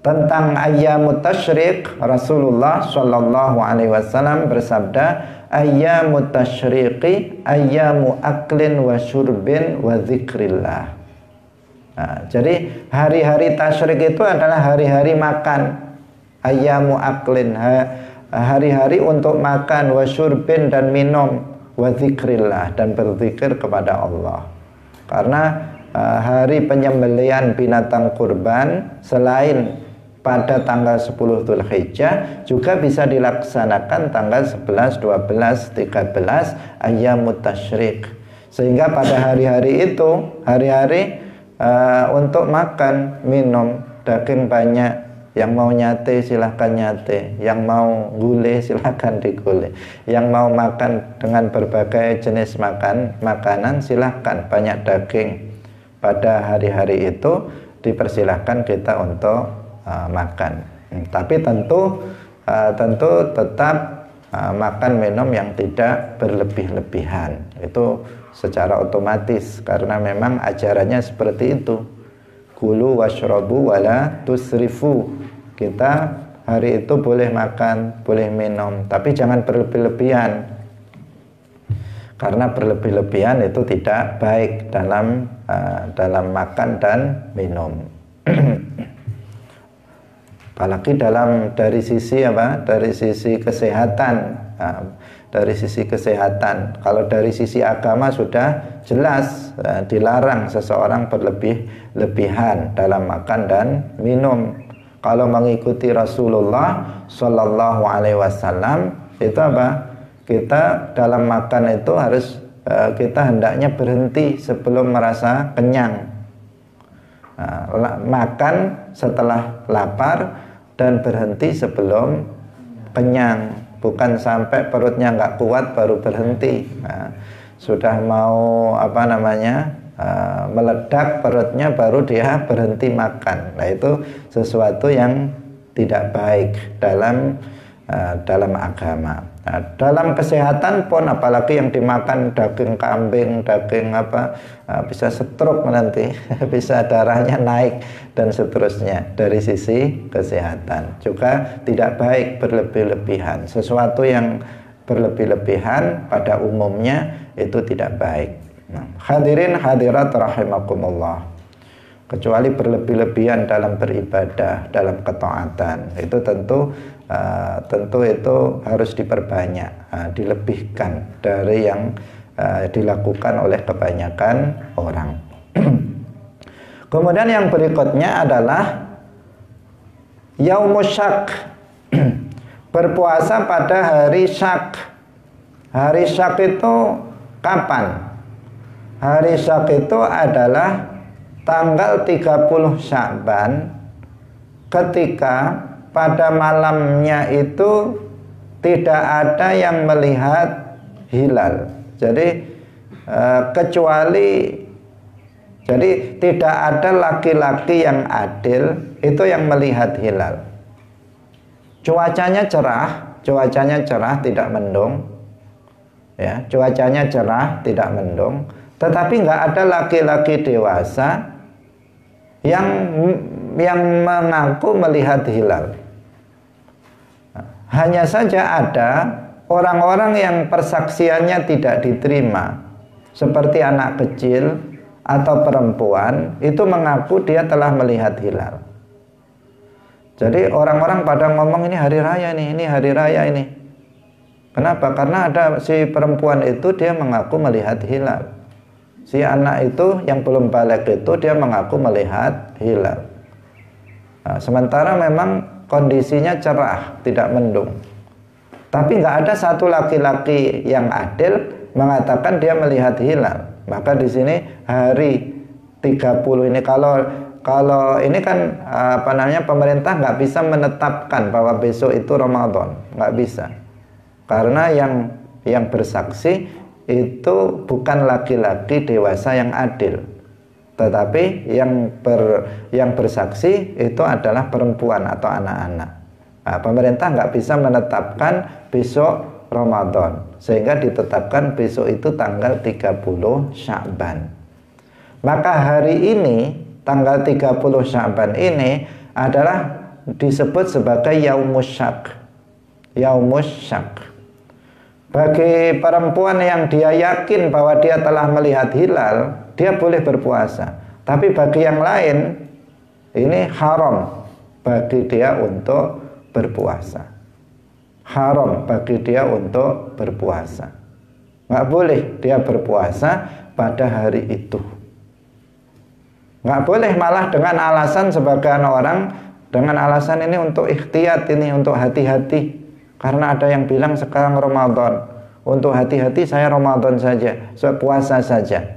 Tentang ayyamut tasyrik, Rasulullah Shallallahu Alaihi Wasallam bersabda, ayyamut tasyriqi ayyamu aklin wa syurbin wa dzikrillah. Jadi hari-hari tasyrik itu adalah hari-hari makan, ayyamu aklin, hari-hari untuk makan, wa syurbin dan minum, wa dzikrillah dan berzikir kepada Allah. Karena hari penyembelihan binatang kurban selain pada tanggal 10 Dzulhijjah juga bisa dilaksanakan tanggal 11, 12, 13 ayyamut tasyrik. Sehingga pada hari-hari itu, hari-hari untuk makan, minum, daging banyak. Yang mau nyate silahkan nyate, yang mau gulai silahkan digulai, yang mau makan dengan berbagai jenis makanan silahkan, banyak daging. Pada hari-hari itu dipersilahkan kita untuk makan. Tapi tentu tetap makan minum yang tidak berlebih-lebihan. Itu secara otomatis karena memang ajarannya seperti itu. Kulu washrabu wala tusrifu. Kita hari itu boleh makan, boleh minum, tapi jangan berlebih-lebihan. Karena berlebih-lebihan itu tidak baik dalam makan dan minum. Apalagi dari sisi kesehatan. Dari sisi kesehatan, kalau dari sisi agama sudah jelas dilarang seseorang berlebih-lebihan dalam makan dan minum. Kalau mengikuti Rasulullah Shallallahu Alaihi Wasallam itu apa? Kita dalam makan itu harus kita hendaknya berhenti sebelum merasa kenyang. Makan setelah lapar dan berhenti sebelum kenyang. bukan sampai perutnya nggak kuat baru berhenti. Nah, sudah mau meledak perutnya baru dia berhenti makan. Nah, itu sesuatu yang tidak baik dalam agama. Nah, dalam kesehatan pun, apalagi yang dimakan daging kambing, daging bisa stroke nanti, bisa darahnya naik dan seterusnya. Dari sisi kesehatan juga tidak baik berlebih-lebihan. Sesuatu yang berlebih-lebihan pada umumnya itu tidak baik. Nah, hadirin hadirat rahimakumullah, kecuali berlebih-lebihan dalam beribadah, dalam ketaatan, itu tentu itu harus diperbanyak, dilebihkan dari yang dilakukan oleh kebanyakan orang. Kemudian yang berikutnya adalah Yaumus Syak, berpuasa pada hari Syak. Hari Syak itu kapan? Hari Syak itu adalah tanggal 30 Sya'ban, ketika pada malamnya itu tidak ada yang melihat hilal. Jadi tidak ada laki-laki yang adil itu yang melihat hilal. Cuacanya cerah, tidak mendung. Ya, cuacanya cerah, tidak mendung. Tetapi nggak ada laki-laki dewasa yang mengaku melihat hilal. Hanya saja ada orang-orang yang persaksiannya tidak diterima, seperti anak kecil atau perempuan, itu mengaku dia telah melihat hilal. Jadi orang-orang pada ngomong ini hari raya nih, ini hari raya ini. Kenapa? Karena ada si perempuan itu dia mengaku melihat hilal. Si anak itu yang belum balik itu dia mengaku melihat hilal. Nah, sementara memang kondisinya cerah, tidak mendung. Tapi nggak ada satu laki-laki yang adil mengatakan dia melihat hilal. Maka di sini hari 30 ini, kalau ini kan pemerintah nggak bisa menetapkan bahwa besok itu Ramadan, nggak bisa. Karena yang bersaksi itu bukan laki-laki dewasa yang adil, tetapi yang bersaksi itu adalah perempuan atau anak-anak. Nah, pemerintah nggak bisa menetapkan besok Ramadan, sehingga ditetapkan besok itu tanggal 30 Sya'ban. Maka hari ini, tanggal 30 Sya'ban ini adalah disebut sebagai Yaumus Syak. Yaumus Syak. Bagi perempuan yang dia yakin bahwa dia telah melihat hilal, dia boleh berpuasa. Tapi bagi yang lain, ini haram bagi dia untuk berpuasa. Haram bagi dia untuk berpuasa. Nggak boleh dia berpuasa pada hari itu. Nggak boleh malah dengan alasan sebagian orang, dengan alasan ini untuk ikhtiyat, ini untuk hati-hati. Karena ada yang bilang sekarang Ramadan, untuk hati-hati saya Ramadan saja, saya puasa saja.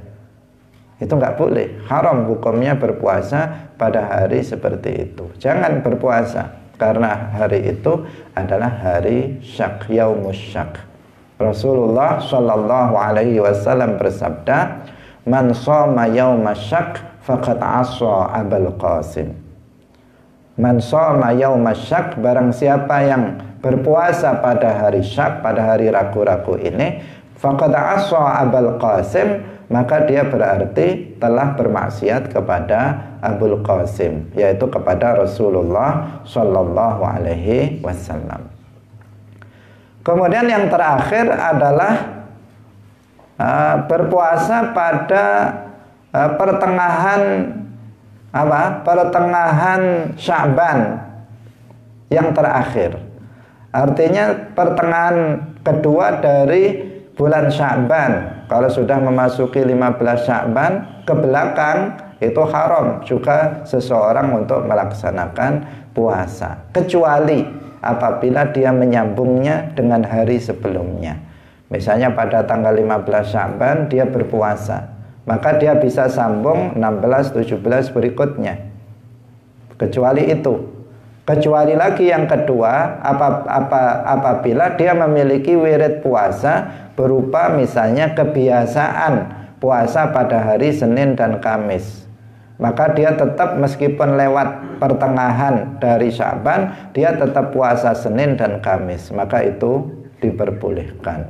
Itu nggak boleh, haram hukumnya berpuasa pada hari seperti itu. Jangan berpuasa, karena hari itu adalah hari Syak, Yaumus Syak. Rasulullah Shallallahu Alaihi Wasallam bersabda, "Man shoma yaumas syak faqad asa Abul Qasim." Man shoma yaumas syak, barang siapa yang berpuasa pada hari Syak, pada hari ragu-ragu ini, faqad asa Abul Qasim, maka dia berarti telah bermaksiat kepada Abul Qasim, yaitu kepada Rasulullah Shallallahu Alaihi Wasallam. Kemudian yang terakhir adalah berpuasa pada pertengahan Sya'ban yang terakhir. Artinya pertengahan kedua dari bulan Sya'ban. Kalau sudah memasuki 15 Sya'ban ke belakang, itu haram juga seseorang untuk melaksanakan puasa, kecuali apabila dia menyambungnya dengan hari sebelumnya. Misalnya pada tanggal 15 Sya'ban dia berpuasa, maka dia bisa sambung 16, 17 berikutnya. Kecuali itu. Kecuali lagi yang kedua, apabila dia memiliki wirid puasa berupa misalnya kebiasaan puasa pada hari Senin dan Kamis, maka dia tetap meskipun lewat pertengahan dari Sya'ban, dia tetap puasa Senin dan Kamis, maka itu diperbolehkan.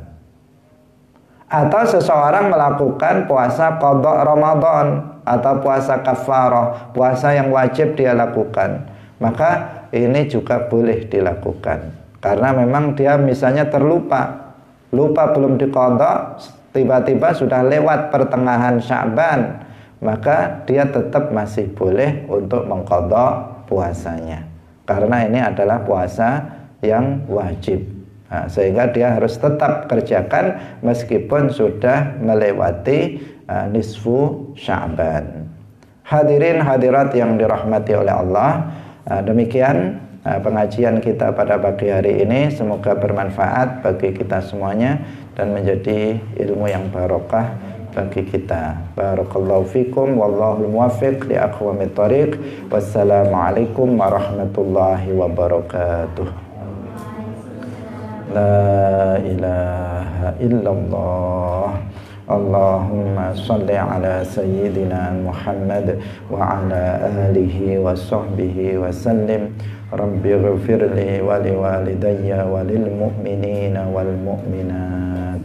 Atau seseorang melakukan puasa qadha Ramadan atau puasa kafarah, puasa yang wajib dia lakukan, maka ini juga boleh dilakukan. Karena memang dia misalnya lupa belum diqadha, tiba-tiba sudah lewat pertengahan Sya'ban, maka dia tetap masih boleh untuk mengqadha puasanya, karena ini adalah puasa yang wajib. Nah, sehingga dia harus tetap kerjakan meskipun sudah melewati nisfu Sya'ban. Hadirin hadirat yang dirahmati oleh Allah, demikian pengajian kita pada pagi hari ini. Semoga bermanfaat bagi kita semuanya dan menjadi ilmu yang barokah bagi kita. Barakallahu fikum wallahul muwaffiq li aqwamit thoriq. Wassalamualaikum warahmatullahi wabarakatuh. La ilaha illallah. Allahumma salli ala sayyidina Muhammad wa ala alihi wa sahbihi wa sallim. Rabbi ghfirli wa liwalidayya wa lil mu'minina wal mu'minat.